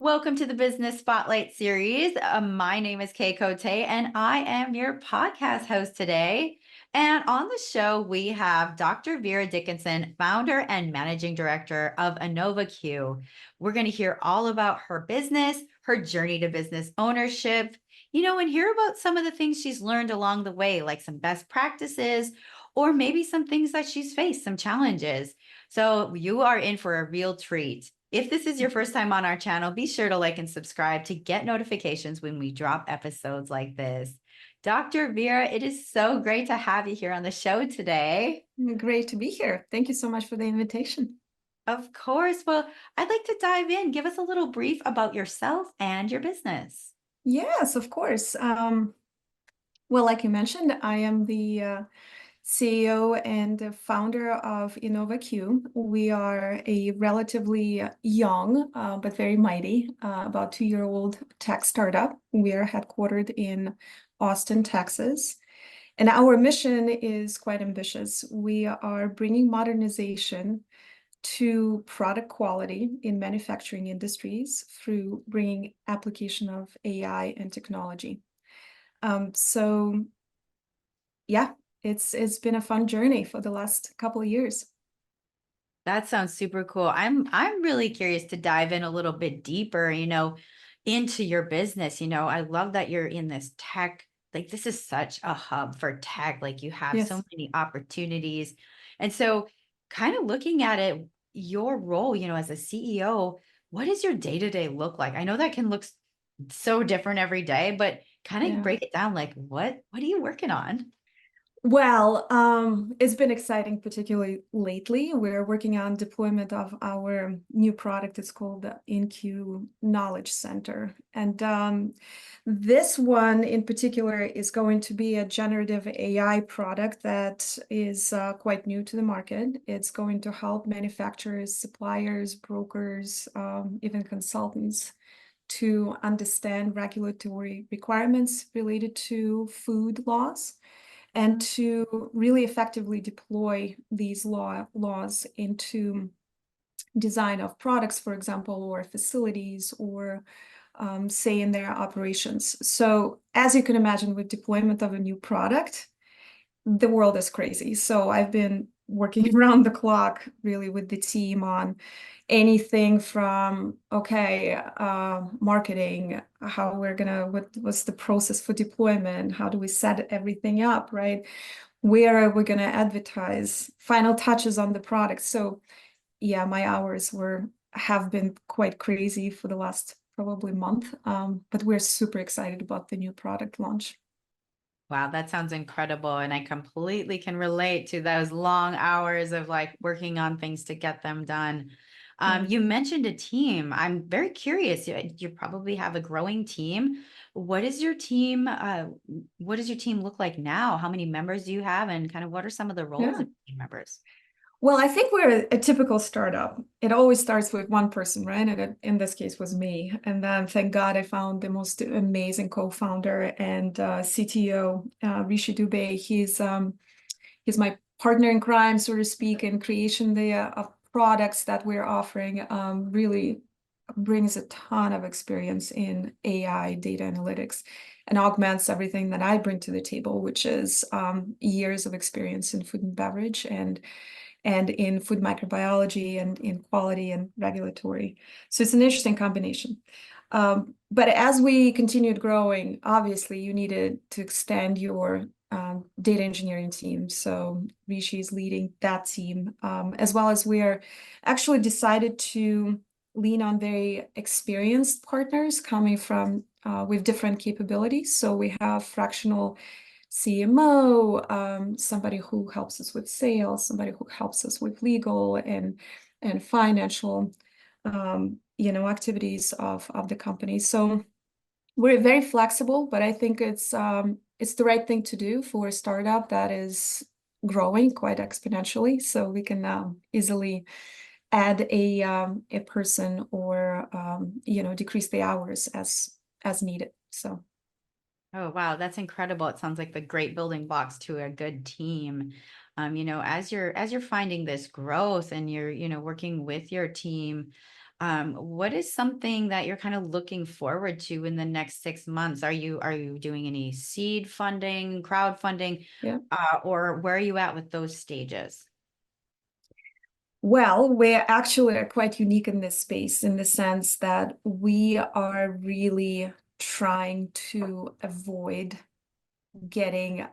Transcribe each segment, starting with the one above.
Welcome to the Business Spotlight series. My name is Kay Cote, and I am your podcast host today. And on the show, we have Dr. Vera Dickinson, founder and managing director of Innova-Q. We're going to hear all about her business, her journey to business ownership, and hear about some of the things she's learned along the way, like some best practices, or maybe some things that she's faced, some challenges. So you are in for a real treat. If this is your first time on our channel, be sure to like and subscribe to get notifications when we drop episodes like this. Dr. Vera, it is so great to have you here on the show today. Great to be here. Thank you so much for the invitation. Of course. Well, I'd like to dive in. Give us a little brief about yourself and your business. Yes, of course. Well, like you mentioned, I am the CEO and the founder of Innova-Q. We are a relatively young, but very mighty, about 2-year-old tech startup. We are headquartered in Austin, Texas. And our mission is quite ambitious. We are bringing modernization to product quality in manufacturing industries through bringing application of AI and technology. So yeah, it's been a fun journey for the last couple of years. That sounds super cool. I'm really curious to dive in a little bit deeper, into your business. I love that you're in this tech, like this is such a hub for tech. Like you have so Yes. many opportunities. And so kind of looking at it, your role, as a CEO, what does your day-to-day look like? I know that can look so different every day, but kind of Yeah. break it down. Like what are you working on? Well, it's been exciting, particularly lately. We're working on deployment of our new product. It's called the InQ Knowledge Center. And this one in particular is going to be a generative AI product that is quite new to the market. It's going to help manufacturers, suppliers, brokers, even consultants to understand regulatory requirements related to food laws and to really effectively deploy these laws into design of products, for example, or facilities, or say in their operations. So as you can imagine, with deployment of a new product, the world is crazy. So I've been working around the clock really with the team on anything from marketing, how we're gonna, what's the process for deployment, how do we set everything up, right? Where are we gonna advertise, final touches on the product. So yeah, my hours have been quite crazy for the last probably month, but we're super excited about the new product launch. Wow, that sounds incredible. And I completely can relate to those long hours of like working on things to get them done. Yeah. You mentioned a team. I'm very curious. You probably have a growing team. What does your team look like now? How many members do you have? And kind of what are some of the roles Yeah. of team members? Well, I think we're a typical startup. It always starts with one person, right? And in this case was me. And then thank God I found the most amazing co-founder and CTO, Rishi Dubey. He's my partner in crime, so to speak, in creation of products that we're offering. Really brings a ton of experience in AI, data analytics, and augments everything that I bring to the table, which is years of experience in food and beverage and in food microbiology and in quality and regulatory. So it's an interesting combination. But as we continued growing, obviously you needed to extend your data engineering team. So Rishi is leading that team, as well as we are actually decided to lean on very experienced partners coming from with different capabilities. So we have fractional CMO, somebody who helps us with sales, somebody who helps us with legal and financial, activities of the company. So we're very flexible, but I think it's the right thing to do for a startup that is growing quite exponentially. So we can easily add a person or decrease the hours as needed. So. Oh, wow, that's incredible. It sounds like the great building blocks to a good team. As you're finding this growth and you're, working with your team, What is something that you're kind of looking forward to in the next 6 months? Are you doing any seed funding, crowdfunding, Yeah. or where are you at with those stages? Well, we're actually quite unique in this space in the sense that we are really trying to avoid getting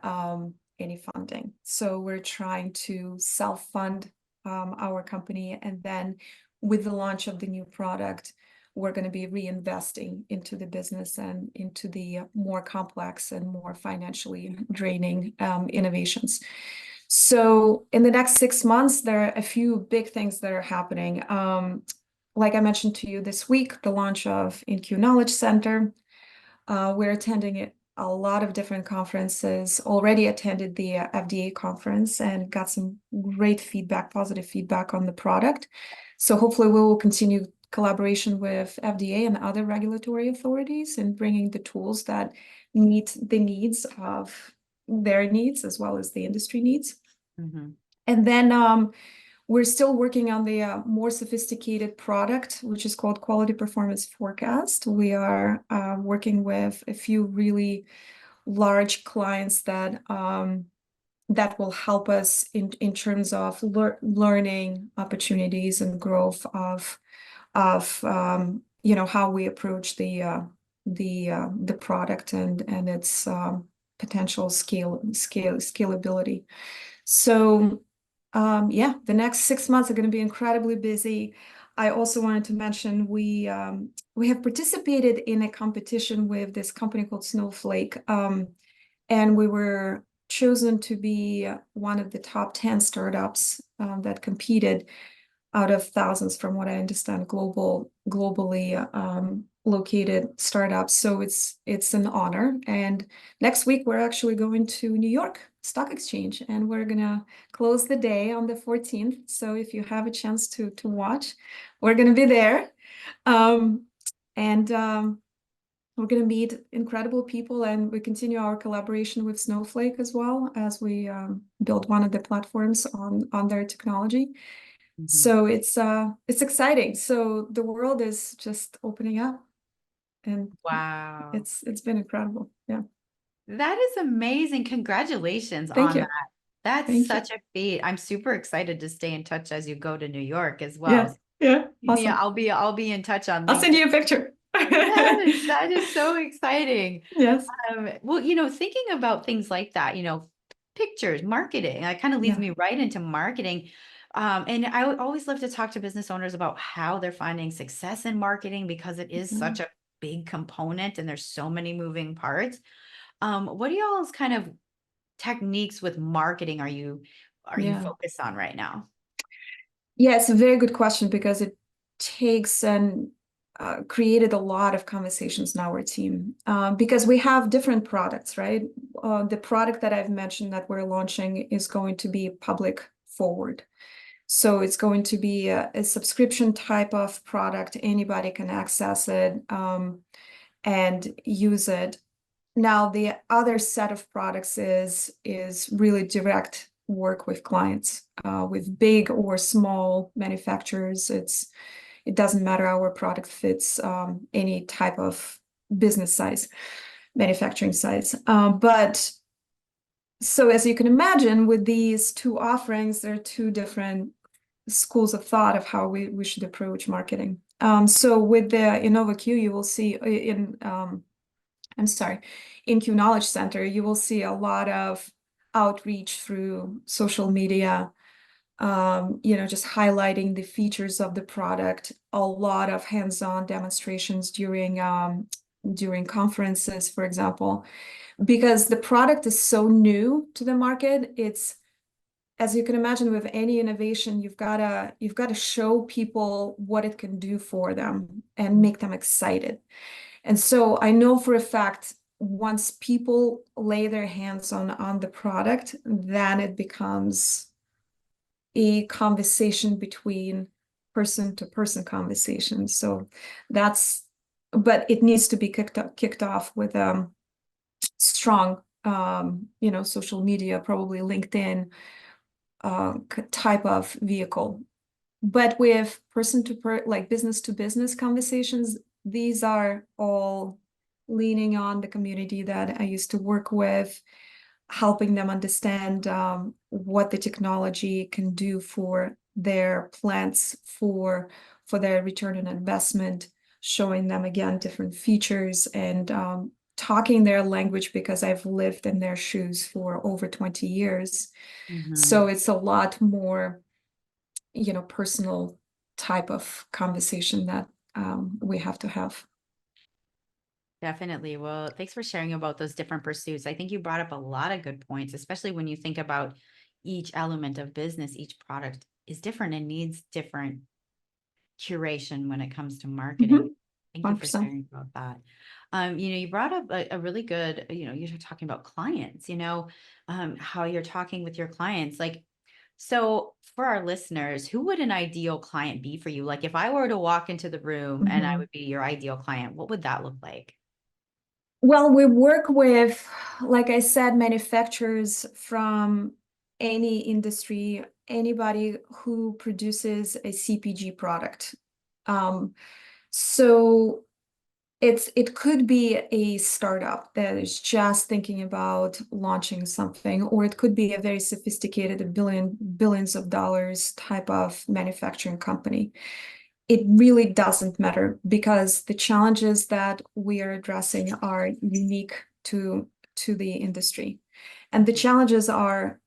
any funding. So we're trying to self-fund our company, and then with the launch of the new product, we're going to be reinvesting into the business and into the more complex and more financially draining innovations. So in the next 6 months, there are a few big things that are happening. Like I mentioned to you this week, the launch of InQ Knowledge Center. We're attending a lot of different conferences, already attended the FDA conference and got some great feedback, positive feedback on the product. So hopefully we will continue collaboration with FDA and other regulatory authorities in bringing the tools that meet the needs of their needs as well as the industry needs. Mm-hmm. And then we're still working on the more sophisticated product, which is called Quality Performance Forecast. We are working with a few really large clients that that will help us in terms of learning opportunities and growth of how we approach the product and its potential scalability. So yeah, the next 6 months are going to be incredibly busy. I also wanted to mention we have participated in a competition with this company called Snowflake, and we were chosen to be one of the top 10 startups that competed out of thousands, from what I understand, globally located startups. So it's an honor. And next week we're actually going to New York Stock Exchange, and we're gonna close the day on the 14th. So if you have a chance to watch, we're gonna be there, and we're gonna meet incredible people, and we continue our collaboration with Snowflake as well as we build one of the platforms on their technology. Mm-hmm. So it's exciting. So the world is just opening up, and Wow. it's been incredible. Yeah. That is amazing. Congratulations Thank on you. that. That's Thank you. such a feat. I'm super excited to stay in touch as you go to New York as Yeah. well. Yeah. Yeah, Awesome. I'll be in touch on I'll send LinkedIn. you a picture. Yes, that is so exciting. Yes. Well, thinking about things like that, pictures, marketing, that kind of leads Yeah. me right into marketing. And I always love to talk to business owners about how they're finding success in marketing because it is Yeah. such a big component and there's so many moving parts. What are y'all's kind of techniques with marketing are you Yeah. focused on right now? Yeah, it's a very good question because it takes and created a lot of conversations in our team because we have different products, right? The product that I've mentioned that we're launching is going to be public forward. So it's going to be a subscription type of product. Anybody can access it and use it. Now, the other set of products is really direct work with clients, with big or small manufacturers. It doesn't matter. Our product fits any type of business size, manufacturing size. But so as you can imagine, with these two offerings, there are two different schools of thought of how we should approach marketing. So with the Innova-Q, you will see InQ Knowledge Center, you will see a lot of outreach through social media, just highlighting the features of the product, a lot of hands-on demonstrations during conferences, for example, because the product is so new to the market. It's, as you can imagine, with any innovation, you've gotta show people what it can do for them and make them excited. And so I know for a fact, once people lay their hands on the product, then it becomes a conversation between person to person conversation. So but it needs to be kicked off with strong, social media, probably LinkedIn type of vehicle. But with like business to business conversations, these are all leaning on the community that I used to work with, helping them understand what the technology can do for their plans, for their return on investment, showing them again different features, and talking their language, because I've lived in their shoes for over 20 years. So it's a lot more, personal type of conversation that we have to have. Definitely. Well, thanks for sharing about those different pursuits. I think you brought up a lot of good points, especially when you think about each element of business, each product is different and needs different curation when it comes to marketing. Thank you for 100%. sharing about that. You brought up a really good, you're talking about clients, how you're talking with your clients. Like, so for our listeners, who would an ideal client be for you? Like if I were to walk into the room and I would be your ideal client, what would that look like? Well, we work with, like I said, manufacturers from any industry, anybody who produces a CPG product. So it could be a startup that is just thinking about launching something, or it could be a very sophisticated, billions of dollars type of manufacturing company. It really doesn't matter, because the challenges that we are addressing are unique to the industry. And the challenges are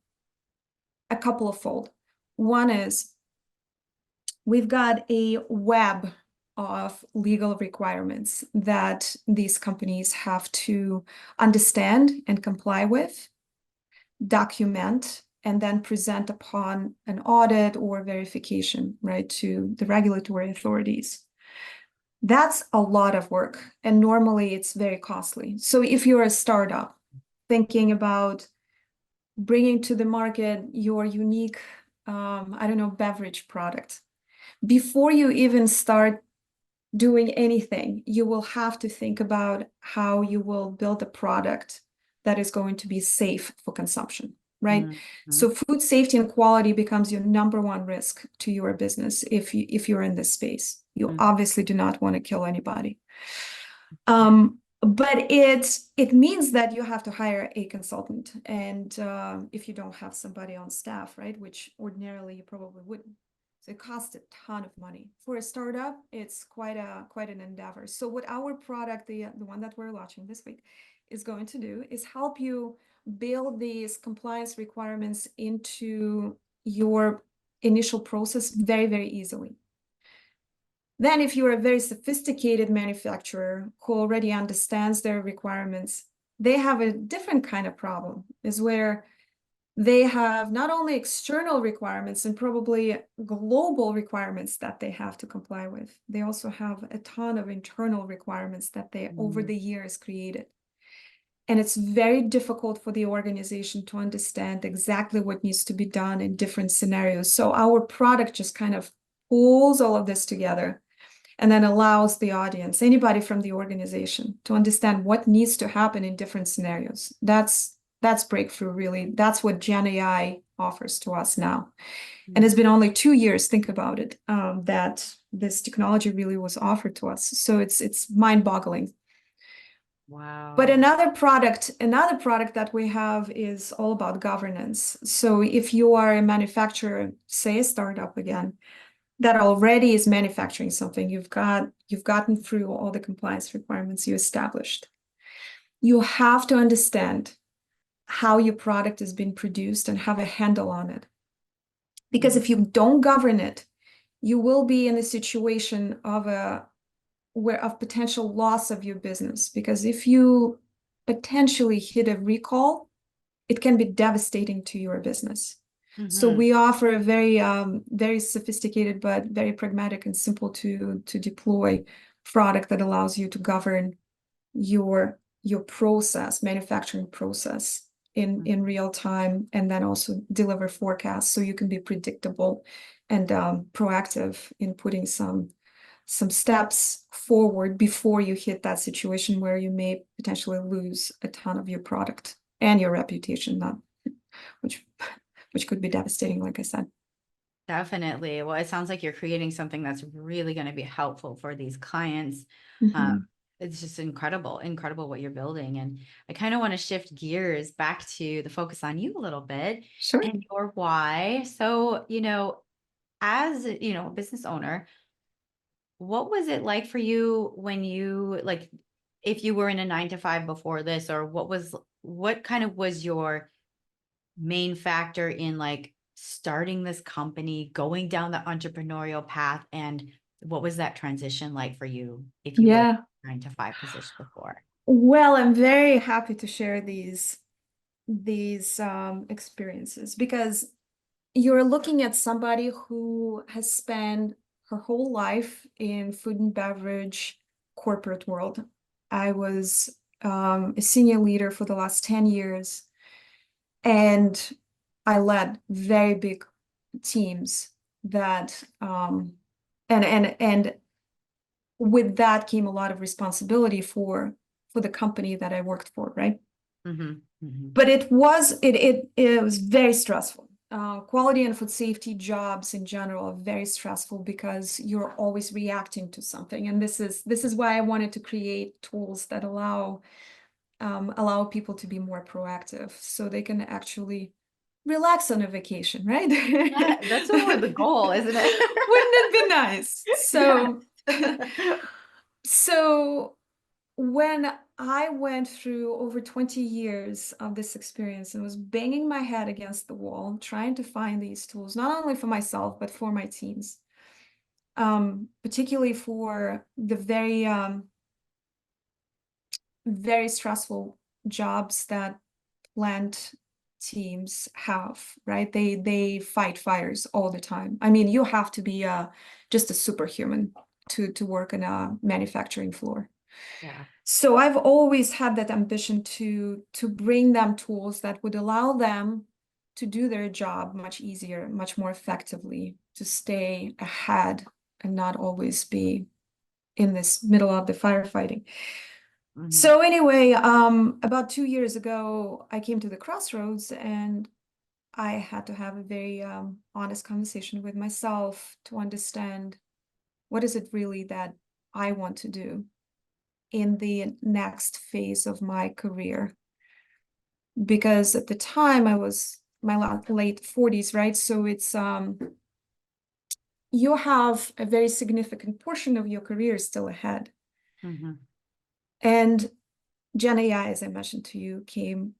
a couple of fold. One is we've got a web of legal requirements that these companies have to understand and comply with, document, and then present upon an audit or verification, right, to the regulatory authorities. That's a lot of work, and normally it's very costly. So if you're a startup thinking about bringing to the market your unique, beverage product, before you even start doing anything, you will have to think about how you will build a product that is going to be safe for consumption, right? So food safety and quality becomes your number one risk to your business if you're in this space. You obviously do not want to kill anybody. But it means that you have to hire a consultant, and if you don't have somebody on staff, right, which ordinarily you probably wouldn't. So it costs a ton of money. For a startup, it's quite an endeavor. So what our product, the one that we're launching this week, is going to do is help you build these compliance requirements into your initial process very, very easily. Then if you're a very sophisticated manufacturer who already understands their requirements, they have a different kind of problem, is where they have not only external requirements and probably global requirements that they have to comply with, they also have a ton of internal requirements that they over the years created. And it's very difficult for the organization to understand exactly what needs to be done in different scenarios. So our product just kind of pulls all of this together and then allows the audience, anybody from the organization, to understand what needs to happen in different scenarios. That's breakthrough, really. That's what Gen AI offers to us now. And it's been only 2 years, think about it, that this technology really was offered to us. So it's mind-boggling. Wow. But another product that we have is all about governance. So if you are a manufacturer, say a startup again, that already is manufacturing something, you've gotten through all the compliance requirements you established. You have to understand how your product is being produced and have a handle on it. Because if you don't govern it, you will be in a situation of potential loss of your business. Because if you potentially hit a recall, it can be devastating to your business. So we offer a very sophisticated but very pragmatic and simple to deploy product that allows you to govern your manufacturing process in real time, and then also deliver forecasts so you can be predictable and proactive in putting some steps forward before you hit that situation where you may potentially lose a ton of your product and your reputation, which could be devastating, like I said. Definitely. Well, it sounds like you're creating something that's really going to be helpful for these clients. Um, Mhm. it's just incredible, incredible what you're building. And I kind of want to shift gears back to the focus on you a little bit Sure. and your why. So, as, a business owner, what was it like for you when you like, if you were in a 9 to 5 before this, or what kind of was your main factor in like starting this company, going down the entrepreneurial path, and what was that transition like for you if you were in Yeah. a 9 to 5 position before? Well, I'm very happy to share these experiences because you're looking at somebody who has spent her whole life in food and beverage corporate world. I was a senior leader for the last 10 years, and I led very big teams that and with that came a lot of responsibility for the company that I worked for, right? Hmm. Hmm. But it was very stressful. Quality and food safety jobs in general are very stressful because you're always reacting to something, and this is why I wanted to create tools that allow people to be more proactive, so they can actually relax on a vacation, right? Yeah, that's more the goal, isn't it? Wouldn't it be nice? Yes. So, so when I went through over 20 years of this experience and was banging my head against the wall, trying to find these tools, not only for myself, but for my teams, particularly for the very stressful jobs that plant teams have, right? They fight fires all the time. I mean, you have to be just a superhuman to work on a manufacturing floor. Yeah. So I've always had that ambition to bring them tools that would allow them to do their job much easier, much more effectively, to stay ahead and not always be in this middle of the firefighting. Hmm. So anyway, about 2 years ago, I came to the crossroads, and I had to have a very honest conversation with myself to understand what is it really that I want to do in the next phase of my career. Because at the time I was my late 40s, right? So it's you have a very significant portion of your career still ahead. Hmm. And Gen AI, as I mentioned to you, came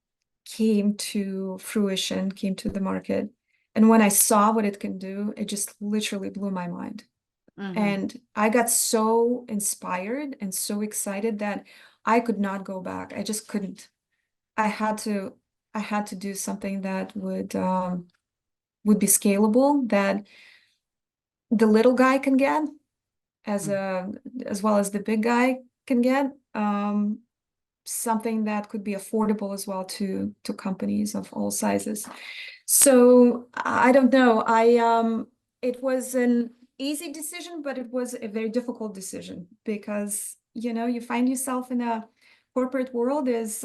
to fruition, came to the market. And when I saw what it can do, it just literally blew my mind. Hmm. And I got so inspired and so excited that I could not go back. I just couldn't. I had to I had to do something that would be scalable, that the little guy can get as well as the big guy can get. Something that could be affordable as well to companies of all sizes. So I don't know. It was an easy decision, but it was a very difficult decision because you find yourself in a corporate world is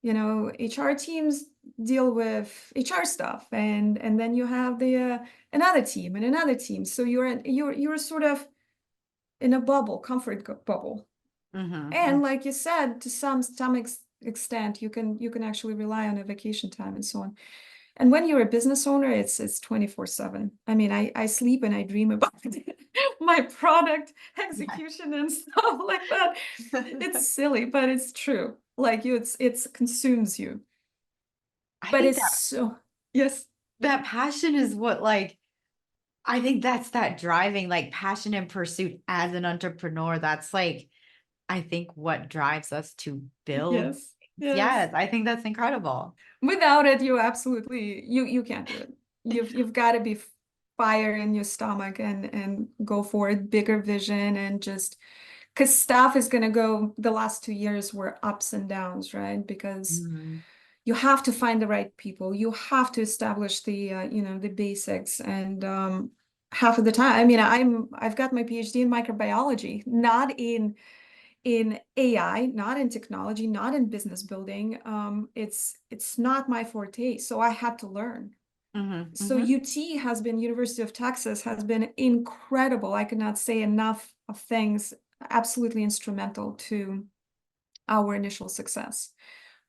HR teams deal with HR stuff, and then you have the another team and another team. So you're sort of in a bubble, bubble. Hmm. And like you said, to some extent, you can actually rely on a vacation time and so on. And when you're a business owner, it's 24/7. I mean, I sleep and I dream about my product execution and stuff like that. It's silly, but it's true. Like it's consumes you. I But think it's that so, yes, that passion is what like I think that's that driving like passion and pursuit as an entrepreneur. That's like I think what drives us to build yes, things. yes. Yes, I think that's incredible. Without it, you can't do it. You've got to be fire in your stomach and go for it, bigger vision, and just because stuff is gonna go. The last 2 years were ups and downs, right? Because Mhm. you have to find the right people. You have to establish the basics. And half of the time, I mean, I've got my PhD in microbiology, not in AI, not in technology, not in business building. It's not my forte, so I had to learn. So UT has been, University of Texas has been incredible. I cannot say enough of things, absolutely instrumental to our initial success,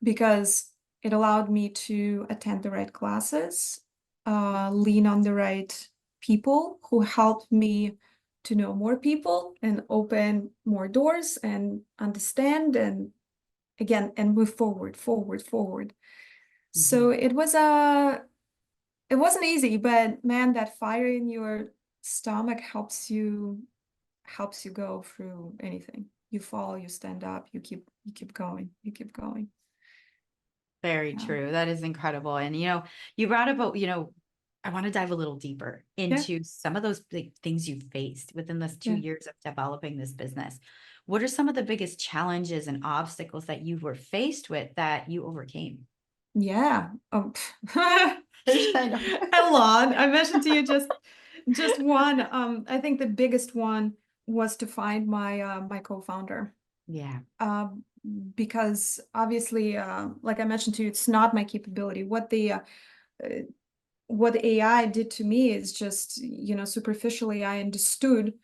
because it allowed me to attend the right classes, lean on the right people who helped me to know more people and open more doors and understand and again and move forward. So it wasn't easy, but man, that fire in your stomach helps you go through anything. You fall, you stand up, you keep going. Very Yeah. true. That is incredible. And, you brought about, I want to dive a little deeper into some of those big things you faced within this 2 years of developing this business. What are some of the biggest challenges and obstacles that you were faced with that you overcame? Yeah. I know. A lot. I mentioned to you just one. I think the biggest one was to find my co-founder. Yeah. Because obviously, like I mentioned to you, it's not my capability. What the AI did to me is just, superficially, I understood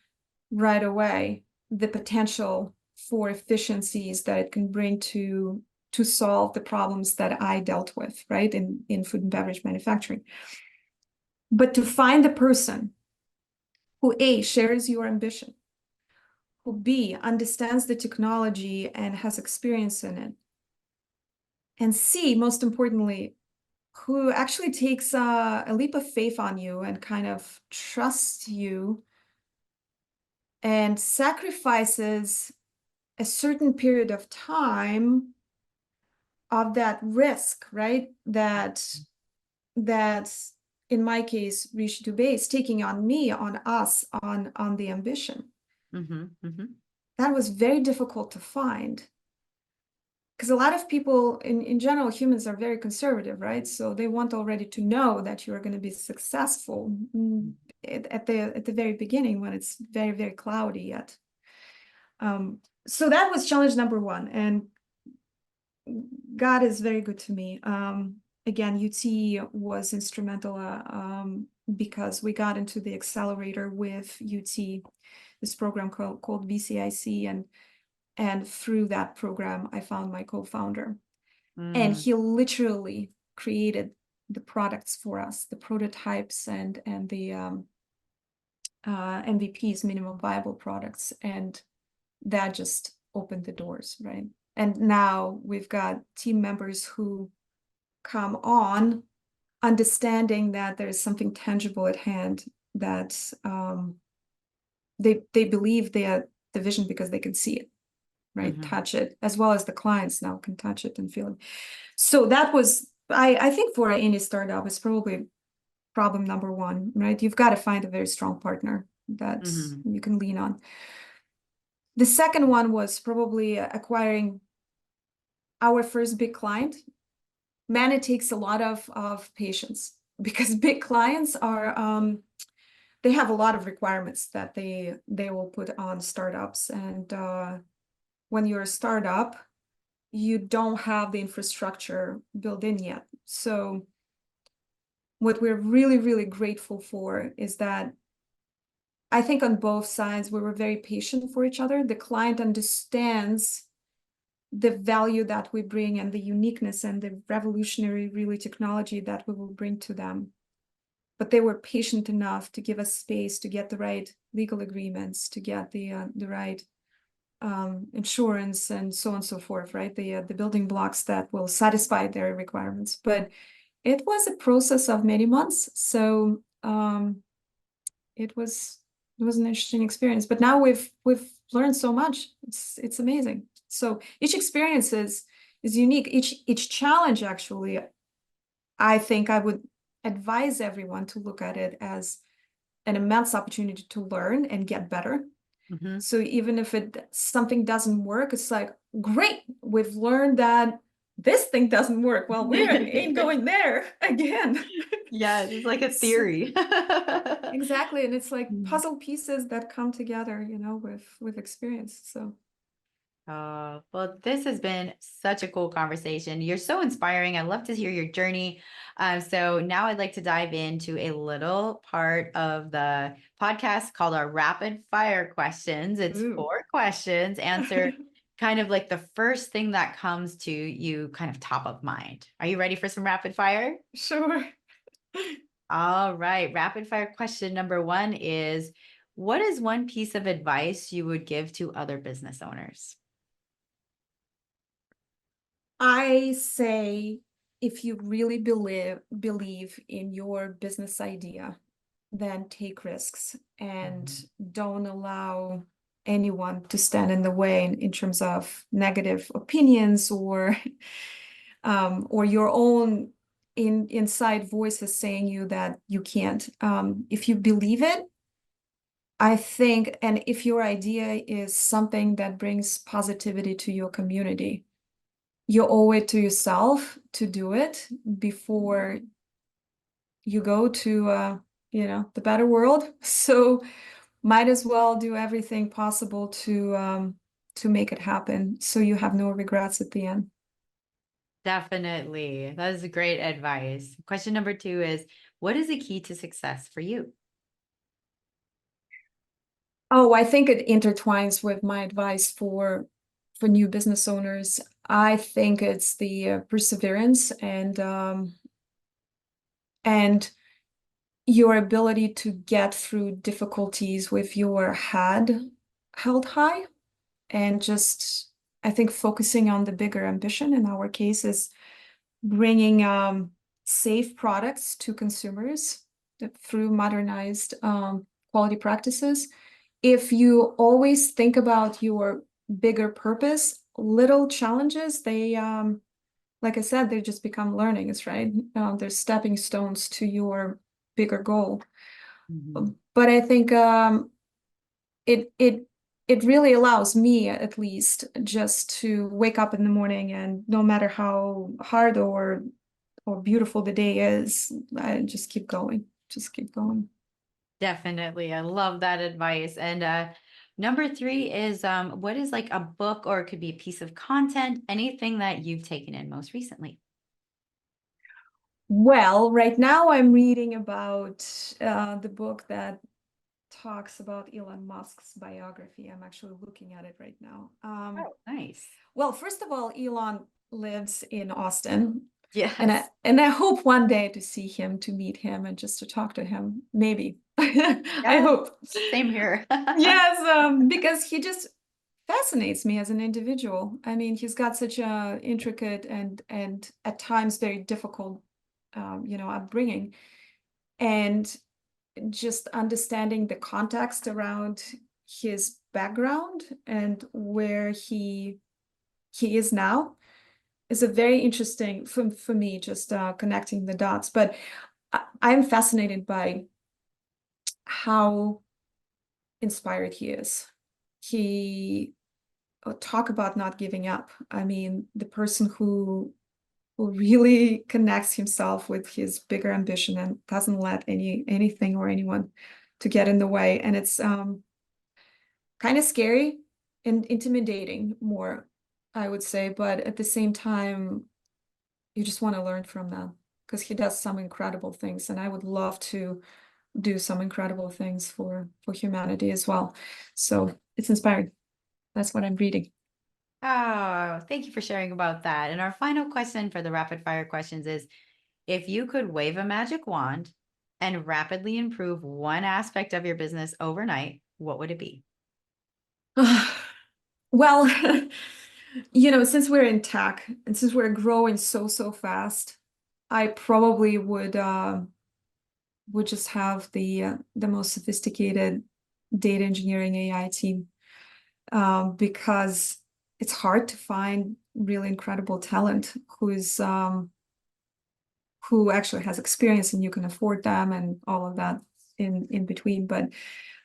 right away the potential for efficiencies that it can bring to solve the problems that I dealt with, right, in food and beverage manufacturing. But to find the person who A, shares your ambition, who B, understands the technology and has experience in it, and C, most importantly, who actually takes a leap of faith on you and kind of trusts you and sacrifices a certain period of time of that risk, right? That in my case, reach to base, taking on me, on us, on the ambition. That was very difficult to find. Because a lot of people, in general, humans are very conservative, right? So they want already to know that you are going to be successful at the very beginning, when it's very, very cloudy yet. So that was challenge number one, and God is very good to me. Again, UT was instrumental because we got into the accelerator with UT, this program called VCIC, and through that program, I found my co-founder. And he literally created the products for us, the prototypes and the MVPs, minimum viable products. And that just opened the doors, right? And now we've got team members who come on understanding that there's something tangible at hand, that they believe the vision because they can see it, right? Touch it, as well as the clients now can touch it and feel it. So that was, I think for any startup, it's probably problem number one, right? You've got to find a very strong partner that you can lean on. The second one was probably acquiring our first big client. Man, it takes a lot of patience, because big clients are, they have a lot of requirements that they will put on startups. And when you're a startup, you don't have the infrastructure built in yet. So what we're really, really grateful for is that I think on both sides, we were very patient for each other. The client understands the value that we bring and the uniqueness and the revolutionary, really, technology that we will bring to them. But they were patient enough to give us space to get the right legal agreements, to get the right insurance and so on and so forth, right? The building blocks that will satisfy their requirements. But it was a process of many months. So it was an interesting experience. But now we've learned so much. It's amazing. So each experience is unique. Each challenge, actually, I think I would advise everyone to look at it as an immense opportunity to learn and get better. So even if something doesn't work, it's like, great, we've learned that this thing doesn't work. Well, we ain't going there again. Yeah, it's like a theory. Exactly. And it's like puzzle pieces that come together, with experience. So Well, this has been such a cool conversation. You're so inspiring. I love to hear your journey. So now I'd like to dive into a little part of the podcast called our rapid fire questions. It's Ooh. 4 questions. Answer kind of like the first thing that comes to you, kind of top of mind. Are you ready for some rapid fire? Sure. All right. Rapid fire question number 1 is, what is one piece of advice you would give to other business owners? I say if you really believe in your business idea, then take risks and Mhm. don't allow anyone to stand in the way in terms of negative opinions or your own inside voices saying you that you can't. If you believe it, I think, and if your idea is something that brings positivity to your community, you owe it to yourself to do it before you go to the better world. So might as well do everything possible to make it happen so you have no regrets at the end. Definitely. That is great advice. Question number 2 is, what is the key to success for you? Oh, I think it intertwines with my advice for new business owners. I think it's the perseverance and your ability to get through difficulties with your head held high and just, I think, focusing on the bigger ambition in our case is bringing safe products to consumers through modernized quality practices. If you always think about your bigger purpose, little challenges, like I said, they just become learnings, right? They're stepping stones to your bigger goal. Mhm. But I think it it it really allows me, at least, just to wake up in the morning and no matter how hard or beautiful the day is, I just keep going. Just keep going. Definitely. I love that advice. And number 3 is, what is like a book, or it could be a piece of content, anything that you've taken in most recently? Well, right now I'm reading about the book that talks about Elon Musk's biography. I'm actually looking at it right now. Oh, nice. Well, first of all, Elon lives in Austin, and I Yes. and I hope one day to see him, to meet him, and just to talk to him. Maybe. I Yes. hope. Same here. Yes, because he just fascinates me as an individual. I mean, he's got such a intricate and at times very difficult, upbringing, and just understanding the context around his background and where he is now is a very interesting for me, just connecting the dots. But I'm fascinated by how inspired he is. He talk about not giving up. I mean, the person who really connects himself with his bigger ambition and doesn't let anything or anyone to get in the way. And it's kind of scary and intimidating more, I would say, but at the same time, you just want to learn from them because he does some incredible things, and I would love to do some incredible things for humanity as well. So it's inspiring. That's what I'm reading. Oh, thank you for sharing about that. And our final question for the rapid fire questions is, if you could wave a magic wand and rapidly improve one aspect of your business overnight, what would it be? Well, since we're in tech and since we're growing so fast, I probably would just have the most sophisticated data engineering AI team, because it's hard to find really incredible talent who actually has experience and you can afford them and all of that in between. But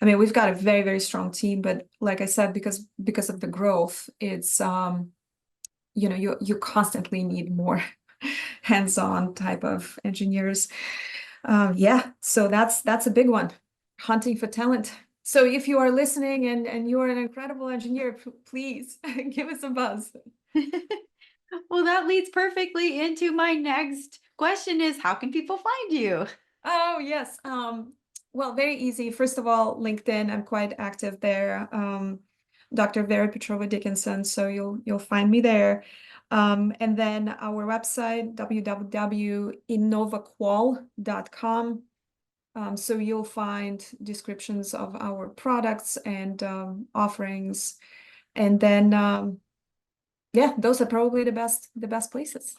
I mean, we've got a very strong team, but like I said, because of the growth, it's you constantly need more hands-on type of engineers. Yeah, so that's a big one. Hunting for talent. So if you are listening and you are an incredible engineer, please give us a buzz. Well, that leads perfectly into my next question is how can people find you? Oh, yes. Well, very easy. First of all, LinkedIn, I'm quite active there. Dr. Vera Dickinson, so you'll find me there. And then our website, www.innovaqual.com. So you'll find descriptions of our products and offerings. And then yeah, those are probably the best places.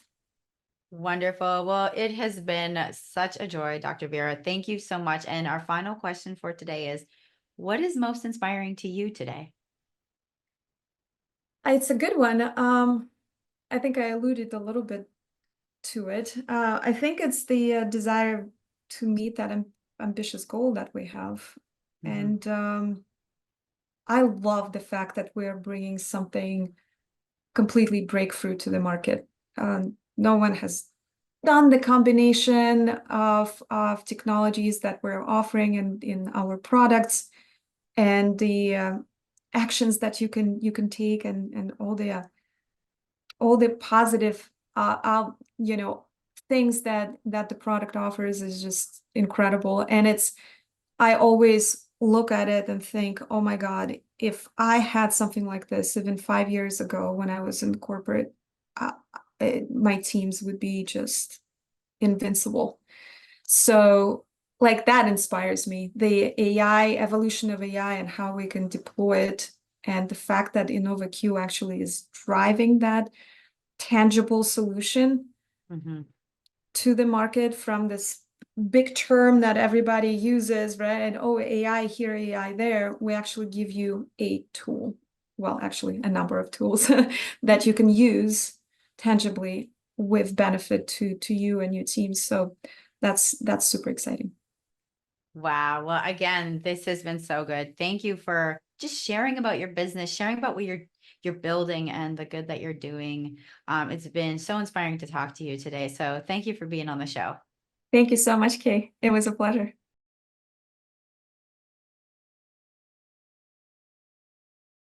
Wonderful. Well, it has been such a joy, Dr. Vera. Thank you so much. And our final question for today is, what is most inspiring to you today? It's a good one. I think I alluded a little bit to it. I think it's the desire to meet that ambitious goal that we have. Mhm. And I love the fact that we're bringing something completely breakthrough to the market. No one has done the combination of technologies that we're offering in our products and the actions that you can take and all the positive things that the product offers is just incredible. And it's I always look at it and think, oh my God, if I had something like this even 5 years ago when I was in corporate, uh, my teams would be just invincible. So like that inspires me, the AI evolution of AI and how we can deploy it, and the fact that Innova-Q actually is driving that tangible solution Mhm. to the market from this big term that everybody uses, right? And oh, AI here, AI there. We actually give you a tool. Well, actually, a number of tools that you can use tangibly with benefit to you and your team. So that's super exciting. Wow. Well, again, this has been so good. Thank you for just sharing about your business, sharing about what you're building and the good that you're doing. It's been so inspiring to talk to you today. So thank you for being on the show. Thank you so much, Kay. It was a pleasure.